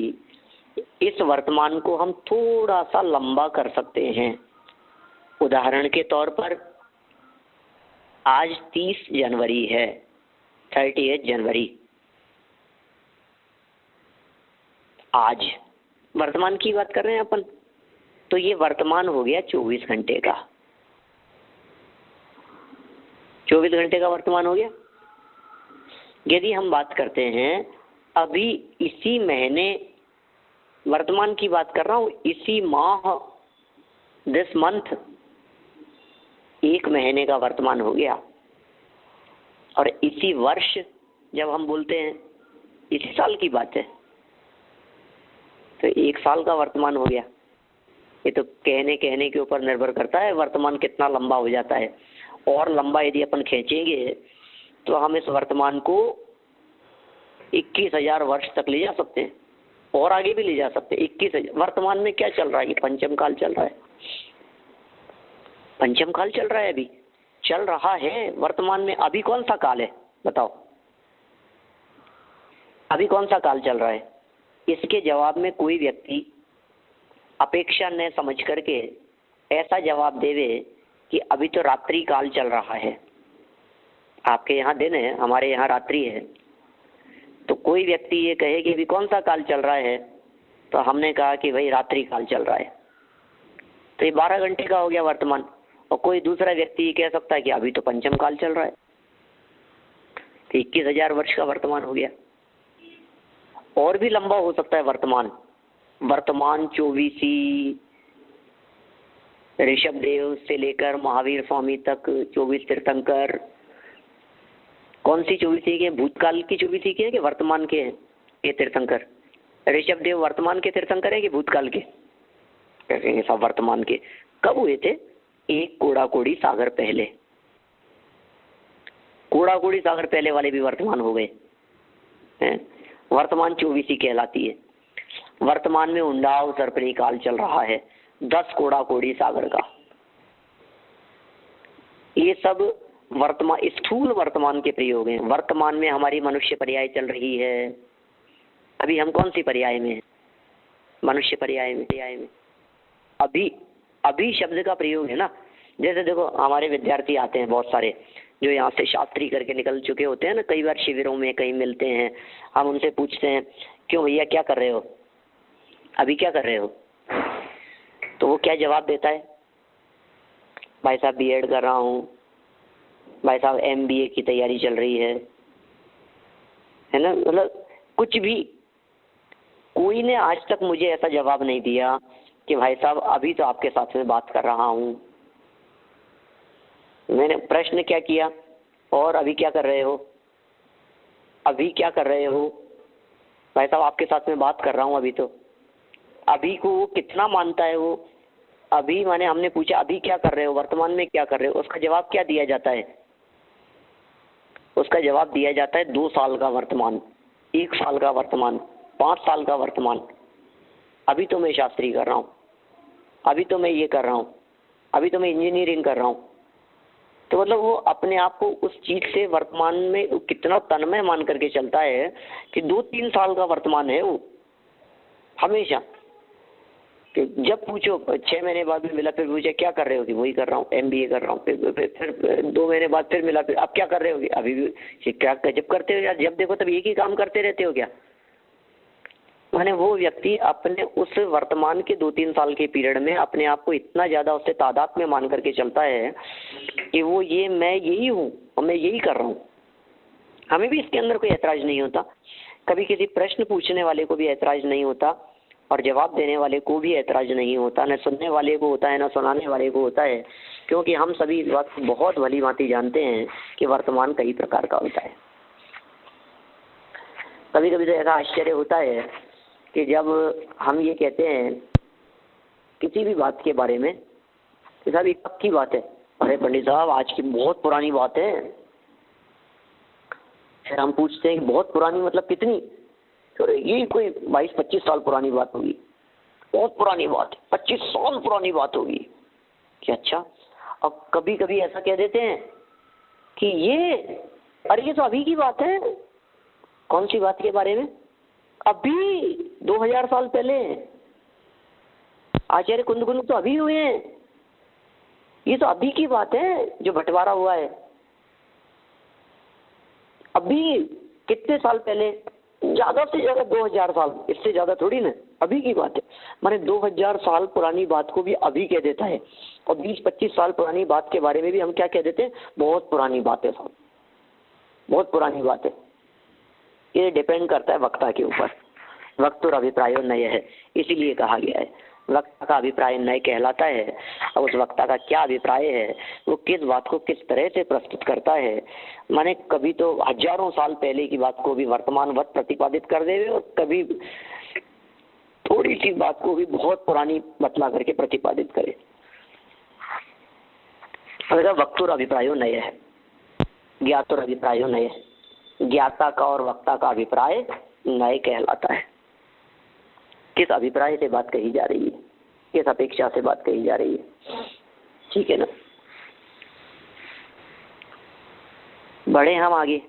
इस वर्तमान को हम थोड़ा सा लंबा कर सकते हैं। उदाहरण के तौर पर आज 30 जनवरी है, 30 जनवरी, आज वर्तमान की बात कर रहे हैं अपन, तो ये वर्तमान हो गया 24 घंटे का, 24 घंटे का वर्तमान हो गया। यदि हम बात करते हैं अभी इसी महीने, वर्तमान की बात कर रहा हूं, इसी माह, दिस मंथ, एक महीने का वर्तमान हो गया। और इसी वर्ष जब हम बोलते हैं, इसी साल की बात है, तो एक साल का वर्तमान हो गया। ये तो कहने के ऊपर निर्भर करता है वर्तमान कितना लंबा हो जाता है। और लंबा यदि अपन खींचेंगे तो हम इस वर्तमान को 21,000 वर्ष तक ले जा सकते हैं, और आगे भी ले जा सकते हैं। 21,000 वर्तमान में क्या चल रहा है? ये पंचम काल चल रहा है, पंचम काल चल रहा है, अभी चल रहा है वर्तमान में। अभी कौन सा काल है बताओ, अभी कौन सा काल चल रहा है? इसके जवाब में कोई व्यक्ति अपेक्षा न समझ करके ऐसा जवाब देवे कि अभी तो रात्रि काल चल रहा है। आपके यहाँ दिन है, हमारे यहाँ रात्रि है, तो कोई व्यक्ति ये कहे कि अभी कौन सा काल चल रहा है, तो हमने कहा कि भाई रात्रि काल चल रहा है, तो ये 12 घंटे का हो गया वर्तमान। और कोई दूसरा व्यक्ति ये कह सकता है कि अभी तो पंचम काल चल रहा है, तो 21,000 वर्ष का वर्तमान हो गया। और भी लंबा हो सकता है वर्तमान, वर्तमान 24 ऋषभ देव से लेकर महावीर स्वामी तक 24 तीर्थंकर। कौन सी 24 के? भूतकाल की 24 के हैं कि वर्तमान के हैं ये तीर्थंकर? ऋषभ देव वर्तमान के तीर्थंकर है कि भूतकाल के? कहेंगे सब वर्तमान के। कब हुए थे? एक कोड़ा कोड़ी सागर पहले। कोड़ा कोड़ी सागर पहले वाले भी वर्तमान हो गए हैं। वर्तमान 24 कहलाती है। वर्तमान में उंडाव सर्परी काल चल रहा है 10 कोड़ा कोड़ी सागर का। ये सब वर्तमान, स्थूल वर्तमान के प्रयोग हैं। वर्तमान में हमारी मनुष्य पर्याय चल रही है। अभी हम कौन सी पर्याय में हैं? मनुष्य पर्याय में। अभी शब्द का प्रयोग है ना। जैसे देखो हमारे विद्यार्थी आते हैं बहुत सारे, जो यहाँ से शास्त्री करके निकल चुके होते हैं ना, कई बार शिविरों में कहीं मिलते हैं। हम उनसे पूछते हैं क्यों भैया क्या कर रहे हो, अभी क्या कर रहे हो? तो वो क्या जवाब देता है? भाई साहब बीएड कर रहा हूँ, भाई साहब एमबीए की तैयारी चल रही है ना। मतलब कुछ भी, कोई ने आज तक मुझे ऐसा जवाब नहीं दिया कि भाई साहब अभी तो आपके साथ में बात कर रहा हूँ। मैंने प्रश्न क्या किया, और अभी क्या कर रहे हो? अभी क्या कर रहे हो? भाई साहब आपके साथ में बात कर रहा हूँ अभी। तो अभी को वो कितना मानता है वो? अभी माने हमने पूछा अभी क्या कर रहे हो, वर्तमान में क्या कर रहे हो, उसका जवाब क्या दिया जाता है? उसका जवाब दिया जाता है 2 साल का वर्तमान, 1 साल का वर्तमान, 5 साल का वर्तमान। अभी तो मैं शास्त्री कर रहा हूँ, अभी तो मैं ये कर रहा हूँ, अभी तो मैं इंजीनियरिंग कर रहा हूँ। तो मतलब वो अपने आप को उस चीज से वर्तमान में कितना तन्मय मान करके चलता है कि 2-3 साल का वर्तमान है वो हमेशा। कि जब पूछो 6 महीने बाद भी मिला, फिर पूछे क्या कर रहे हो? कि वही कर रहा हूँ, एमबीए कर रहा हूँ। फिर 2 महीने बाद फिर मिला, फिर अब क्या कर रहे हो? अभी भी क्या गजब करते हो यार, जब देखो तब एक ही काम करते रहते हो क्या? माने वो व्यक्ति अपने उस वर्तमान के 2-3 साल के पीरियड में अपने आप को इतना ज़्यादा उससे तादाद में मान करके चलता है कि वो ये मैं यही हूँ और मैं यही कर रहा हूँ। हमें भी इसके अंदर कोई ऐतराज़ नहीं होता, कभी किसी प्रश्न पूछने वाले को भी ऐतराज़ नहीं होता और जवाब देने वाले को भी ऐतराज़ नहीं होता, न सुनने वाले को होता है न सुनाने वाले को होता है, क्योंकि हम सभी इस बात को बहुत भली भांति जानते हैं कि वर्तमान कई प्रकार का होता है। कभी कभी तो ऐसा आश्चर्य होता है कि जब हम ये कहते हैं किसी भी बात के बारे में कि साहब ये कब की बात है, अरे पंडित साहब आज की बहुत पुरानी बात है। फिर हम पूछते हैं कि बहुत पुरानी मतलब कितनी, तो ये कोई 22-25 साल पुरानी बात होगी। बहुत पुरानी बात है, 25 साल पुरानी बात होगी कि अच्छा। अब कभी कभी ऐसा कह देते हैं कि अरे ये तो अभी की बात है। कौन सी बात के बारे में? अभी 2000 साल पहले आचार्य कुंदकुनी तो अभी हुए हैं, ये तो अभी की बात है जो बंटवारा हुआ है। अभी कितने साल पहले? ज्यादा से ज्यादा 2000 साल, इससे ज्यादा थोड़ी ना, अभी की बात है। माने 2000 साल पुरानी बात को भी अभी कह देता है और 20-25 साल पुरानी बात के बारे में भी हम क्या कह देते हैं? बहुत पुरानी बात है साहब, बहुत पुरानी बात है। ये डिपेंड करता है वक्ता के ऊपर। वक्त और अभिप्राय नय है, इसीलिए कहा गया है वक्ता का अभिप्राय नय कहलाता है। अब उस वक्ता का क्या अभिप्राय है, वो किस बात को किस तरह से प्रस्तुत करता है। माने कभी तो हजारों साल पहले की बात को भी वर्तमानवत प्रतिपादित कर देवे और कभी थोड़ी सी बात को भी बहुत पुरानी बतला करके प्रतिपादित करे। अगर वक्त और अभिप्राय नय है, ज्ञात और अभिप्राय नय है। ज्ञाता का और वक्ता का अभिप्राय नय कहलाता है। किस अभिप्राय से बात कही जा रही है, किस अपेक्षा से बात कही जा रही है, ठीक है ना। बढ़े हम आगे।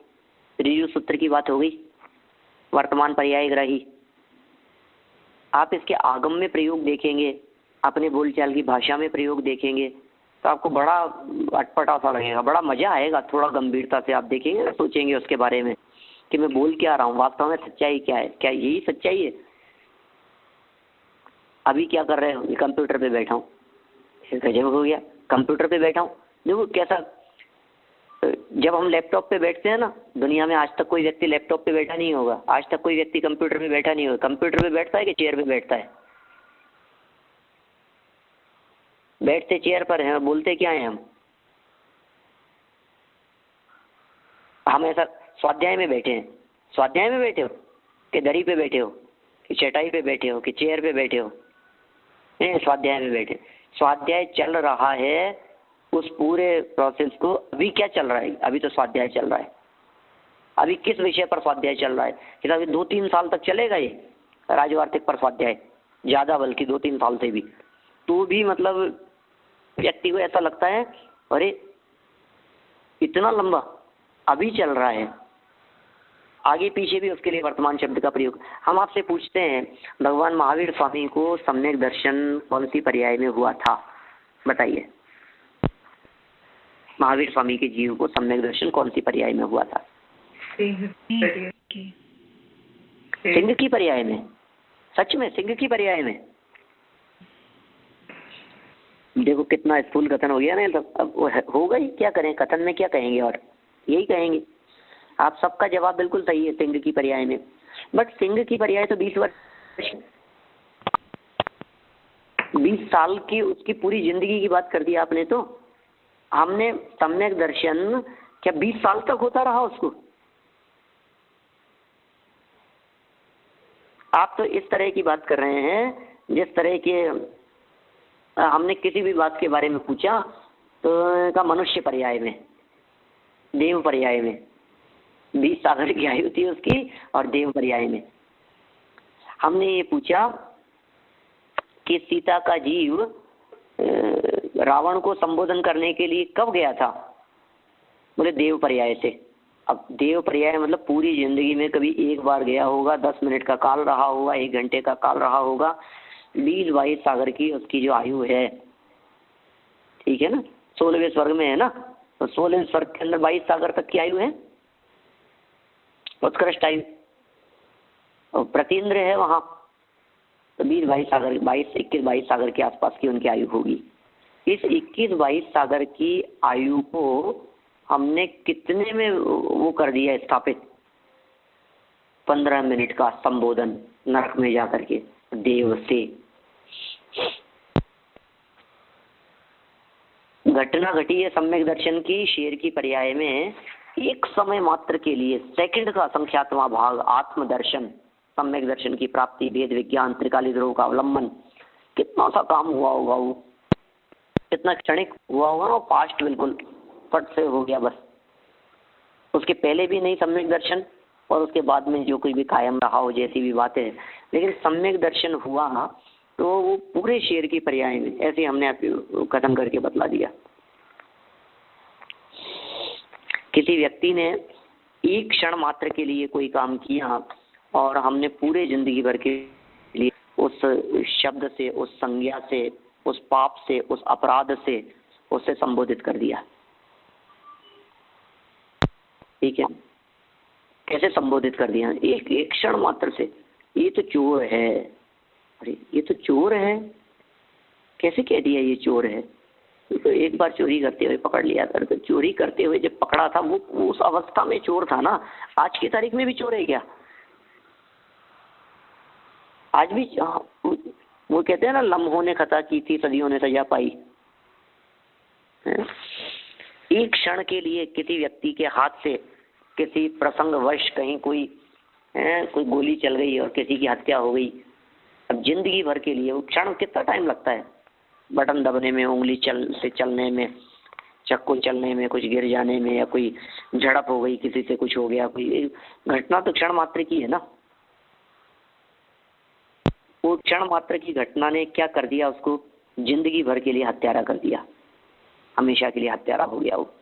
ऋजु सूत्र की बात हो गई, वर्तमान पर्यायग्राही। आप इसके आगम में प्रयोग देखेंगे, अपने बोलचाल की भाषा में प्रयोग देखेंगे तो आपको बड़ा अटपटा सा लगेगा, बड़ा मजा आएगा। थोड़ा गंभीरता से आप देखेंगे, सोचेंगे उसके बारे में कि मैं बोल क्या रहा हूँ, वास्तव में सच्चाई क्या है, क्या यही सच्चाई है। अभी क्या कर रहे हो? कंप्यूटर पे बैठा हूँ। गजब हो गया, कंप्यूटर पे बैठा हूँ। देखो कैसा, जब हम लैपटॉप पे बैठते हैं ना, दुनिया में आज तक कोई व्यक्ति लैपटॉप पे बैठा नहीं होगा, आज तक कोई व्यक्ति कंप्यूटर पे बैठा नहीं होगा। कंप्यूटर पे बैठता है कि चेयर पे बैठता है? बैठते चेयर पर हैं, बोलते क्या हैं हम ऐसा स्वाध्याय में बैठे हैं। स्वाध्याय में बैठे हो कि दरी पे बैठे हो कि चटाई पे बैठे हो कि चेयर पे बैठे हो? नहीं, स्वाध्याय में बैठे। स्वाध्याय चल रहा है, उस पूरे प्रोसेस को अभी क्या चल रहा है? अभी तो स्वाध्याय चल रहा है। अभी किस विषय पर स्वाध्याय चल रहा है? कि अभी 2-3 साल तक चलेगा ये राजवार्तिक पर स्वाध्याय, ज़्यादा बल्कि 2-3 साल से भी। तो भी मतलब व्यक्ति को ऐसा लगता है अरे इतना लंबा अभी चल रहा है। आगे पीछे भी उसके लिए वर्तमान शब्द का प्रयोग। हम आपसे पूछते हैं, भगवान महावीर स्वामी को सम्यक दर्शन कौन सी पर्याय में हुआ था? बताइए, महावीर स्वामी के जीव को सम्यक दर्शन कौन सी पर्याय में हुआ था? सिंह की पर्याय में। सच में सिंह की पर्याय में? देखो कितना स्थूल कथन हो गया ना। अब होगा ही, क्या करें, कथन में क्या कहेंगे और यही कहेंगे। आप सबका जवाब बिल्कुल सही है, सिंह की पर्याय में। बट सिंह की पर्याय तो 20 वर्ष, 20 साल की उसकी पूरी जिंदगी की बात कर दी आपने। तो हमने सम्यक दर्शन क्या 20 साल तक होता रहा उसको? आप तो इस तरह की बात कर रहे हैं जिस तरह के हमने किसी भी बात के बारे में पूछा तो का मनुष्य पर्याय में, देव पर्याय में। 20 सागर की आयु थी उसकी और देव पर्याय में। हमने ये पूछा कि सीता का जीव रावण को संबोधन करने के लिए कब गया था? बोले देव पर्याय से। अब देव पर्याय मतलब पूरी जिंदगी में कभी एक बार गया होगा, 10 मिनट का काल रहा होगा, 1 घंटे का काल रहा होगा। 20-22 सागर की उसकी जो आयु है, ठीक है ना। 16वें स्वर्ग में है ना, तो 16वें स्वर्ग के अंदर 22 सागर तक की आयु है, उत्कृष्ट आयु। और प्रतीन्द्र है वहाँ, तो 20-22 सागर, 21-22 सागर के आसपास की उनकी आयु होगी। इस 21-22 सागर की आयु को हमने कितने में वो कर दिया स्थापित? 15 मिनट का संबोधन नरक में जाकर के देव से। घटना घटी है सम्यक दर्शन की शेर की पर्याय में, एक समय मात्र के लिए, सेकंड का संख्यात्मा भाग आत्मदर्शन, सम्यक दर्शन की प्राप्ति, भेद विज्ञान, त्रिकाली ध्रुव का अवलंबन, कितना सा काम हुआ होगा वो, कितना क्षणिक हुआ होगा ना, फास्ट बिल्कुल फट से हो गया बस। उसके पहले भी नहीं सम्यक दर्शन, और उसके बाद में जो कोई भी कायम रहा हो जैसी भी बातें, लेकिन सम्यक दर्शन हुआ तो वो पूरे शेर की पर्याय में, ऐसे हमने आपको खत्म करके बतला दिया। किसी व्यक्ति ने एक क्षण मात्र के लिए कोई काम किया और हमने पूरे जिंदगी भर के लिए उस शब्द से, उस संज्ञा से, उस पाप से, उस अपराध से उससे संबोधित कर दिया। ठीक है, कैसे संबोधित कर दिया? एक क्षण मात्र से, ये तो चोर है, अरे ये तो चोर है, कैसे कह दिया ये चोर है? तो एक बार चोरी करते हुए पकड़ लिया था, तो चोरी करते हुए जब पकड़ा था वो उस अवस्था में चोर था ना। आज की तारीख में भी चोर है क्या? आज भी वो कहते हैं ना, लम्हों ने खता की थी सदियों ने सजा पाई। एक क्षण के लिए किसी व्यक्ति के हाथ से किसी प्रसंगवश कहीं कोई गोली चल गई और किसी की हत्या हो गई, अब जिंदगी भर के लिए वो क्षण कितना टाइम लगता है? बटन दबने में, उंगली चलने में, चक्कू चलने में, कुछ गिर जाने में, या कोई झड़प हो गई, किसी से कुछ हो गया, कोई घटना तो क्षण मात्र की है ना। वो क्षण मात्र की घटना ने क्या कर दिया? उसको जिंदगी भर के लिए हत्यारा कर दिया, हमेशा के लिए हत्यारा हो गया वो।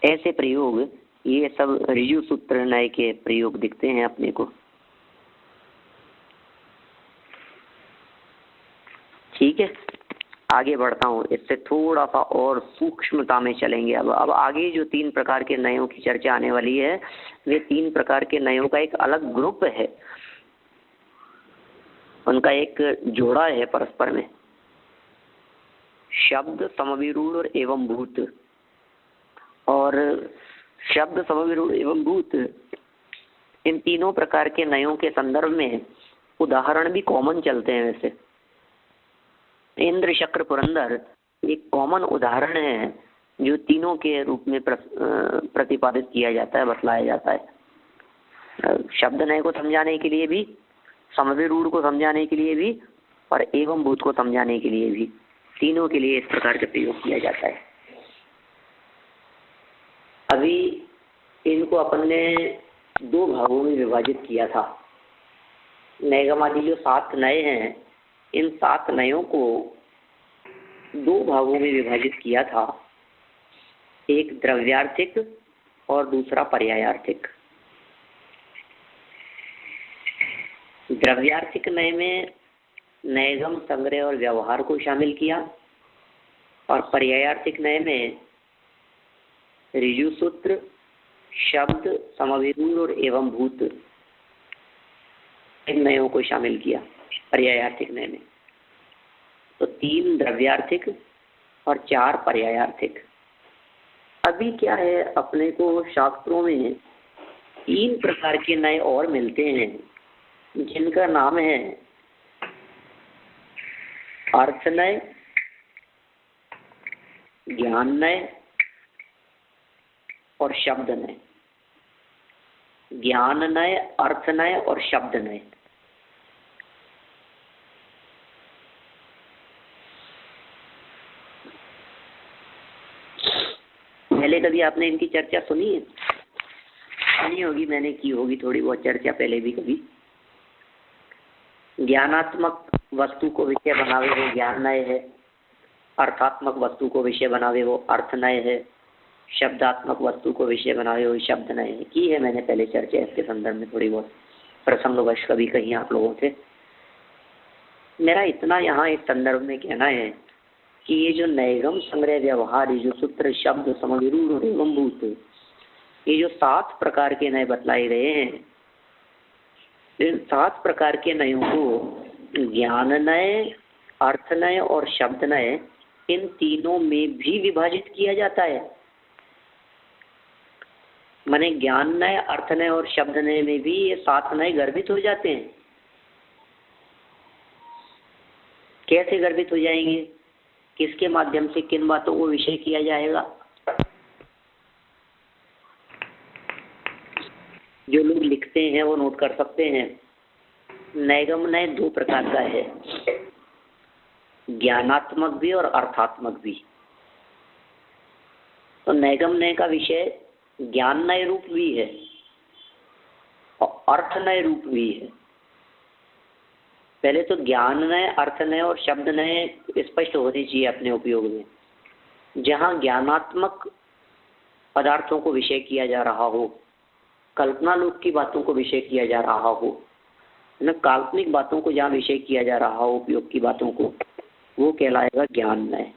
ऐसे प्रयोग, ये सब ऋजु सूत्र न्याय के प्रयोग दिखते हैं अपने को। ठीक है, आगे बढ़ता हूँ, इससे थोड़ा सा और सूक्ष्मता में चलेंगे। अब आगे जो 3 प्रकार के नयों की चर्चा आने वाली है, वे 3 प्रकार के नयों का एक अलग ग्रुप है, उनका एक जोड़ा है परस्पर में। शब्द, समविरूढ़ और एवं भूत। और शब्द, समविरूढ़ एवं भूत, इन तीनों प्रकार के नयों के संदर्भ में उदाहरण भी कॉमन चलते हैं। वैसे इंद्र, शक्र, पुरंदर एक कॉमन उदाहरण है जो तीनों के रूप में प्रतिपादित किया जाता है, बतलाया जाता है। शब्द नय को समझाने के लिए भी, समविरूढ़ को समझाने के लिए भी, और एवं भूत को समझाने के लिए भी, तीनों के लिए इस प्रकार का प्रयोग किया जाता है। अभी इनको अपन ने 2 भागों में विभाजित किया था। नैगमादि जो 7 नय हैं, इन 7 नयों को 2 भागों में विभाजित किया था, एक द्रव्यार्थिक और दूसरा पर्यायार्थिक। द्रव्यार्थिक नय में नैगम, संग्रह और व्यवहार को शामिल किया, और पर्यायार्थिक नय में ऋजु सूत्र, शब्द, समविरूढ़ और एवं भूत, इन नयों को शामिल किया पर्यायार्थिक नय में। तो 3 द्रव्यार्थिक और 4 पर्यायार्थिक। अभी क्या है, अपने को शास्त्रों में 3 प्रकार के नय और मिलते हैं, जिनका नाम है अर्थ नय, ज्ञान नय और शब्द नय। ज्ञान नय, अर्थ नय और शब्द नय। पहले कभी आपने इनकी चर्चा सुनी है? सुनी होगी, मैंने की होगी थोड़ी बहुत चर्चा पहले भी कभी। ज्ञानात्मक वस्तु को विषय बनावे वो ज्ञान नय है, अर्थात्मक वस्तु को विषय बनावे वो अर्थ नय है, शब्दात्मक वस्तु को विषय बनावे वो शब्द नय है। की है मैंने पहले चर्चा इसके संदर्भ में थोड़ी बहुत, प्रसंगवश कभी कहीं आप लोगों से। मेरा इतना यहाँ इस संदर्भ में कहना है कि ये जो नैगम, संग्रह, व्यवहार, ऋजु सूत्र, शब्द, समविरूढ़ और एवं भूत, ये जो 7 प्रकार के नय बतलाए गए हैं, इन 7 प्रकार के नयों को ज्ञान नय, अर्थ नय और शब्द नय, इन तीनों में भी विभाजित किया जाता है। माने ज्ञान नय, अर्थ नय और शब्द नय में भी ये 7 नय गर्भित हो जाते हैं। कैसे गर्भित हो जाएंगे? किसके माध्यम से किन बातों को विषय किया जाएगा? जो लोग लिखते हैं वो नोट कर सकते हैं। नैगम नय 2 प्रकार का है, ज्ञानात्मक भी और अर्थात्मक भी। तो नैगम नय का विषय ज्ञान नय रूप भी है और अर्थ नय रूप भी है। पहले तो ज्ञान नय, अर्थ नय और शब्द नय स्पष्ट होने चाहिए अपने उपयोग में। जहाँ ज्ञानात्मक पदार्थों को विषय किया जा रहा हो, कल्पना लोक की बातों को विषय किया जा रहा हो, न काल्पनिक बातों को जहाँ विषय किया जा रहा हो, उपयोग की बातों को, वो कहलाएगा ज्ञान नय।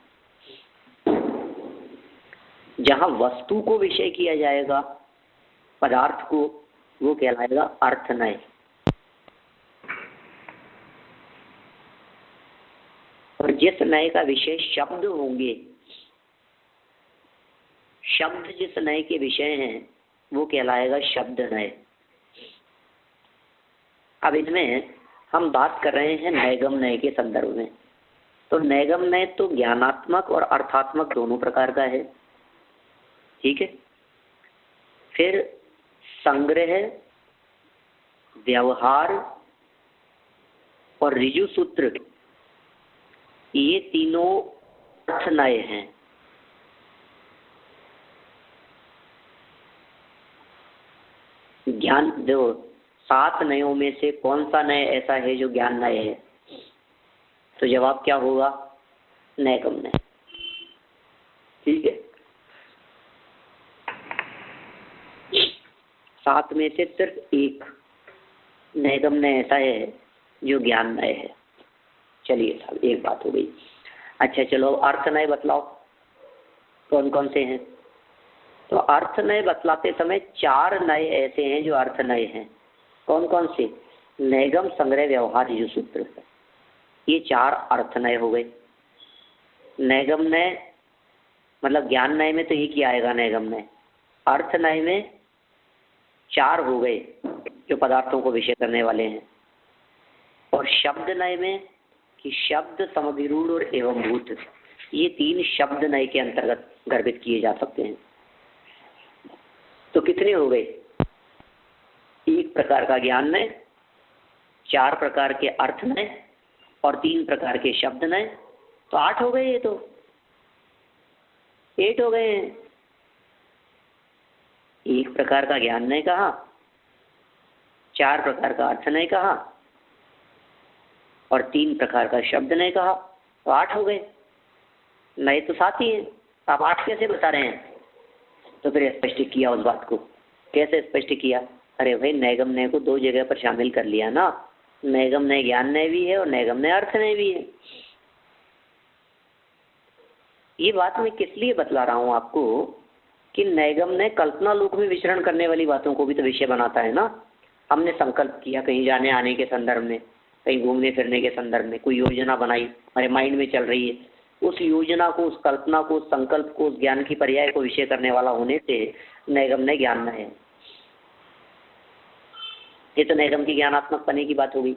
जहाँ वस्तु को विषय किया जाएगा, पदार्थ को, वो कहलाएगा अर्थ नय। और जिस नय का विषय शब्द होंगे, शब्द जिस नय के विषय हैं, वो कहलाएगा शब्द नय। अब इनमें हम बात कर रहे हैं नैगम नय के संदर्भ में। तो नैगम नय तो ज्ञानात्मक और अर्थात्मक दोनों प्रकार का है, ठीक है। फिर संग्रह, व्यवहार और ऋजु सूत्र, ये तीनों अर्थ नय हैं। ज्ञान जो 7 नयों में से कौन सा नय ऐसा है जो ज्ञान नय है? तो जवाब क्या होगा? नैगम नय, ठीक है। 7 में से सिर्फ एक नैगम नय ऐसा है जो ज्ञान नय है। चलिए साहब, एक बात हो गई। अच्छा चलो, अर्थ नय बतलाओ कौन कौन से हैं। तो अर्थ नय बतलाते समय 4 नय ऐसे हैं जो अर्थ नय हैं। कौन कौन से? नैगम, संग्रह, व्यवहार, ऋजु सूत्र, ये 4 अर्थ नय हो गए। नैगम नय मतलब ज्ञान नय में तो एक ही आएगा नैगम नय। अर्थ नय में 4 हो गए जो पदार्थों को विषय करने वाले हैं। और शब्द नय में कि शब्द, समभिरूढ़ और एवंभूत, ये 3 शब्द नय के अंतर्गत गर्भित किए जा सकते हैं। तो कितने हो गए? 1 प्रकार का ज्ञान नय, 4 प्रकार के अर्थ नय और 3 प्रकार के शब्द नय। तो 8 हो गए। ये तो 8 हो गए हैं। 1 प्रकार का ज्ञान नय कहा, 4 प्रकार का अर्थ नय कहा और 3 प्रकार का शब्द नय कहा। तो 8 हो गए। नए तो 7 ही हैं, आप 8 कैसे बता रहे हैं? तो फिर स्पष्ट किया उस बात को। कैसे स्पष्ट किया? अरे भाई, नैगम नय को 2 जगह पर शामिल कर लिया ना। नैगम नय ज्ञान नय भी है और नैगम नय अर्थ नय भी है। ये बात मैं किस लिए बतला रहा हूँ आपको कि नैगम नय कल्पना लोक में विचरण करने वाली बातों को भी तो विषय बनाता है ना। हमने संकल्प किया कहीं जाने आने के संदर्भ में, कहीं घूमने फिरने के संदर्भ में, कोई योजना बनाई, हमारे माइंड में चल रही है, उस योजना को, उस कल्पना को, उस संकल्प को, उस ज्ञान की पर्याय को विषय करने वाला होने से नैगम नय ज्ञान नय है। ये तो नैगम की ज्ञानात्मक पने की बात हो गई।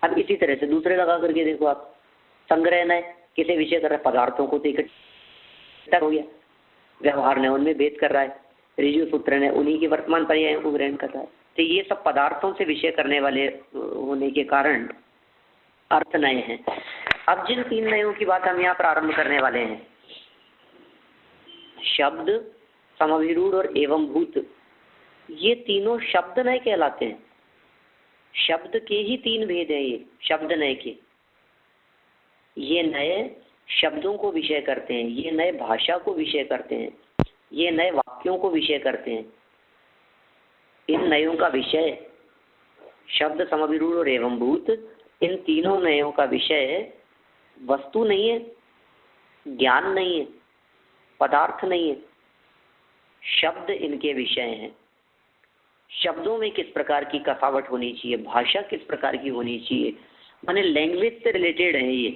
अब इसी तरह से दूसरे लगा करके देखो आप। संग्रह नय किसे विषय कर रहा है? पदार्थों को तो इकट्ठा हो गया। व्यवहार ने उनमें भेद कर रहा है। ऋजु सूत्र ने उन्हीं के वर्तमान पर्यायों को ग्रहण कर रहा है। तो ये सब पदार्थों से विषय करने वाले होने के कारण अर्थ नय हैं। अब जिन 3 नयों की बात हम यहाँ प्रारंभ करने वाले हैं, शब्द, समभिरूढ़ और एवंभूत, ये तीनों शब्द नय कहलाते हैं। शब्द के ही 3 भेद हैं ये शब्द नय के। ये नए शब्दों को विषय करते हैं, ये नए भाषा को विषय करते हैं, ये नए वाक्यों को विषय करते हैं। इन नयों का विषय शब्द, समभिरूढ़ और एवंभूत, इन तीनों नयों का विषय वस्तु नहीं है, ज्ञान नहीं है, पदार्थ नहीं है, शब्द इनके विषय हैं। शब्दों में किस प्रकार की कसावट होनी चाहिए, भाषा किस प्रकार की होनी चाहिए, माने लैंग्वेज से रिलेटेड है ये।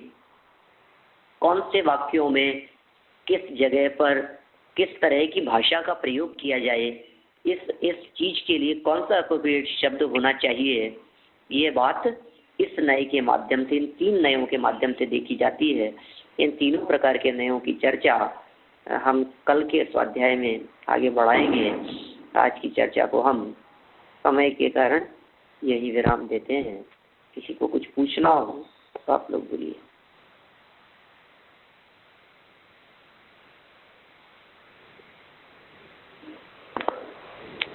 कौन से वाक्यों में किस जगह पर किस तरह की भाषा का प्रयोग किया जाए, इस चीज के लिए कौन सा अप्रोप्रिएट शब्द होना चाहिए, ये बात इस नए के माध्यम से, इन 3 नयों के माध्यम से देखी जाती है। इन तीनों प्रकार के नयों की चर्चा हम कल के स्वाध्याय में आगे बढ़ाएंगे। आज की चर्चा को हम समय के कारण यही विराम देते हैं। किसी को कुछ पूछना हो तो आप लोग बोलिए।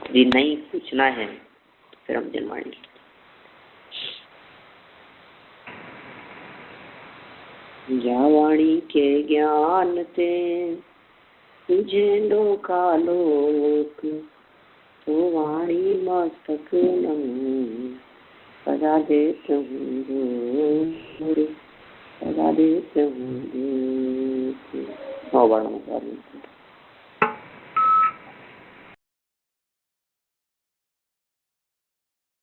यदि नहीं पूछना है फिर हम जनवाणी। वाणी के ज्ञान ते तुझे लोका लोक, तो वाणी मस्तक नमो सदा देत हूँ गुरु, सदा देत हूँ गुरु।